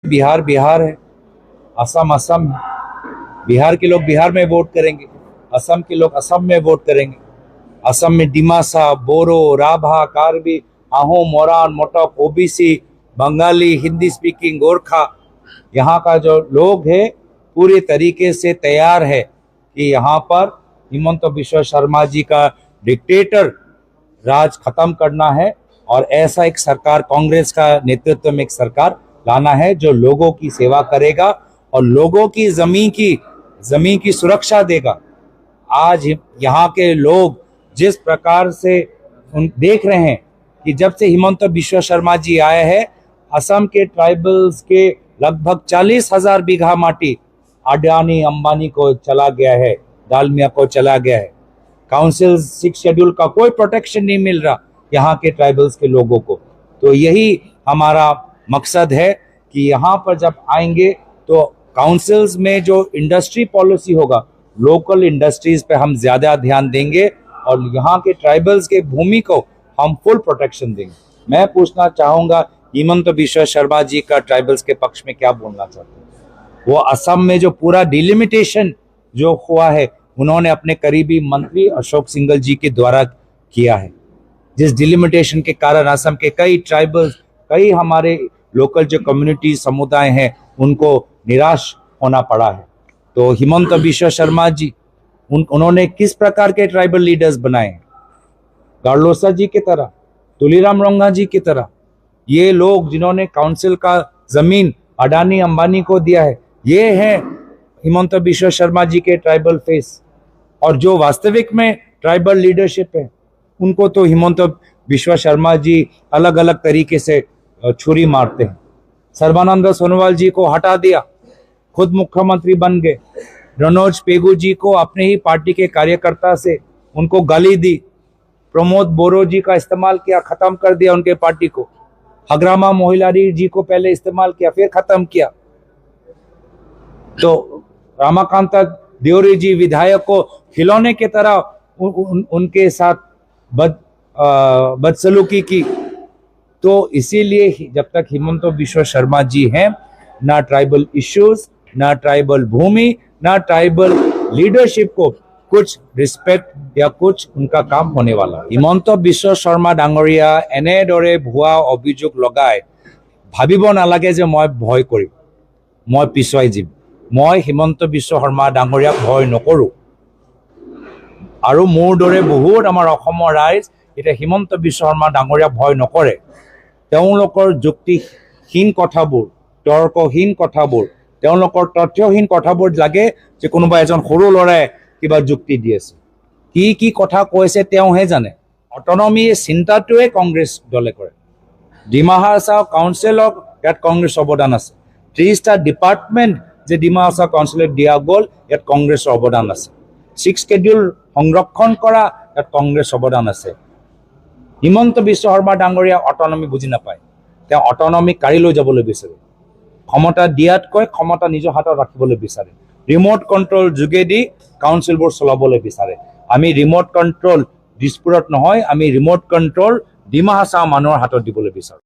बिहार बिहार है, असम असम है। बिहार के लोग बिहार में वोट करेंगे, असम के लोग असम में वोट करेंगे। असम में डिमासा, बोरो, राभा, कार्बी, आहोम, मोरान, मोटक, ओबीसी, बंगाली, हिंदी स्पीकिंग, गोरखा, यहाँ का जो लोग है पूरे तरीके से तैयार है कि यहाँ पर हिमंत बिश्व शर्मा जी का डिक्टेटर राज खत्म करना है और ऐसा एक सरकार, कांग्रेस का नेतृत्व में एक सरकार लाना है जो लोगों की सेवा करेगा और लोगों की जमीन की सुरक्षा देगा। आज यहाँ के लोग जिस प्रकार से देख रहे हैं कि जब से हिमंत बिश्व शर्मा जी आए हैं, असम के ट्राइबल्स के लगभग 40,000 बीघा माटी अडानी अंबानी को चला गया है, डालमिया को चला गया है। काउंसिल 6 शेड्यूल का कोई प्रोटेक्शन नहीं मिल रहा यहाँ के ट्राइबल्स के लोगों को। तो यही हमारा मकसद है कि यहाँ पर जब आएंगे तो काउंसिल्स में जो इंडस्ट्री पॉलिसी होगा, लोकल इंडस्ट्रीज पे हम ज्यादा ध्यान देंगे और यहाँ के ट्राइबल्स के भूमि को हम फुल प्रोटेक्शन देंगे। मैं पूछना चाहूंगा हिमंत बिश्व शर्मा जी का ट्राइबल्स के पक्ष में क्या बोलना चाहते हैं? वो असम में जो पूरा डिलिमिटेशन जो हुआ है उन्होंने अपने करीबी मंत्री अशोक सिंघल जी के द्वारा किया है, जिस डिलिमिटेशन के कारण असम के कई ट्राइबल्स, कई हमारे लोकल जो कम्युनिटी समुदाय हैं उनको निराश होना पड़ा है। तो हिमंत बिश्व शर्मा जी उन्होंने किस प्रकार के ट्राइबल लीडर्स बनाए हैं? गार्लोसा जी की तरह, तुलीराम रोंगा जी की तरह, ये लोग जिन्होंने काउंसिल का जमीन अडानी अंबानी को दिया है, ये है हिमंत बिश्व शर्मा जी के ट्राइबल फेस। और जो वास्तविक में ट्राइबल लीडरशिप है उनको तो हिमंत बिश्व शर्मा जी अलग अलग तरीके से छुरी मारते हैं। सर्बानंद सोनोवाल जी को हटा दिया, खुद मुख्यमंत्री बन गए। रनोज पेगू जी को अपने ही पार्टी के कार्यकर्ता से उनको गाली दी। प्रमोद बोरो जी का इस्तेमाल किया, खत्म कर दिया उनके पार्टी को। हग्रामा मोहिलारी जी को पहले इस्तेमाल किया, फिर खत्म किया। तो रामाकांता देवरी जी विधायक को खिलौने की तरह उनके साथ बदसलूकी की। तो इसीलिए जब तक हिमंत बिश्व शर्मा जी हैं, ना ट्राइबल इश्यूज, ना ट्राइबल भूमि, ना ट्राइबल लीडरशिप को कुछ रिस्पेक्ट या कुछ उनका काम होने वाला। हिमंत बिश्व शर्मा डांगरिया এনেদৰে ভুৱা অভিযোগ লগাই ভাবিব নালাগে যে মই ভয় কৰিম, মই পিছুৱাই যাম। মই হিমন্ত বিশ্ব শৰ্মা ডাঙৰীয়াক ভয় নকৰোঁ আৰু মোৰ দৰে বহুত আমাৰ অসমৰ ৰাইজ এতিয়া হিমন্ত বিশ্ব শৰ্মা ডাঙৰীয়াক ভয় নকৰে। তেওঁলোকৰ যুক্তিহীন কথাবোৰ, তৰ্কহীন কথাবোৰ, তেওঁলোকৰ তথ্যহীন কথাবোৰ লাগে যে কোনোবা এজন সৰু ল'ৰাই কিবা যুক্তি দি আছে। কি কথা কৈছে তেওঁহে জানে। অটনমি চিন্তাটোৱে কংগ্ৰেছ দলে কৰে। ডিমা হাছাও কাউন্সিলক ইয়াত কংগ্ৰেছ অৱদান আছে। 30টা ডিপাৰ্টমেণ্ট যে ডিমা হাছাও কাউন্সিলত দিয়া গ'ল, ইয়াত কংগ্ৰেছৰ অৱদান আছে। 6 স্কেডিউল সংৰক্ষণ কৰা, ইয়াত কংগ্ৰেছ অৱদান আছে। হিমন্ত বিশ্ব শৰ্মা ডাঙৰীয়া অটনমি বুজি নাপায়, তেওঁ অটনমি কাঢ়ি লৈ যাবলৈ বিচাৰে। ক্ষমতা দিয়াতকৈ ক্ষমতা নিজৰ হাতত ৰাখিবলৈ বিচাৰে। ৰিমোট কণ্ট্ৰল যোগেদি কাউন্সিলবোৰ চলাবলৈ বিচাৰে। আমি ৰিমোট কণ্ট্ৰল দিছপুৰত নহয়, আমি ৰিমোট কণ্ট্ৰল ডিমা হাছাও মানুহৰ হাতত দিবলৈ বিচাৰোঁ।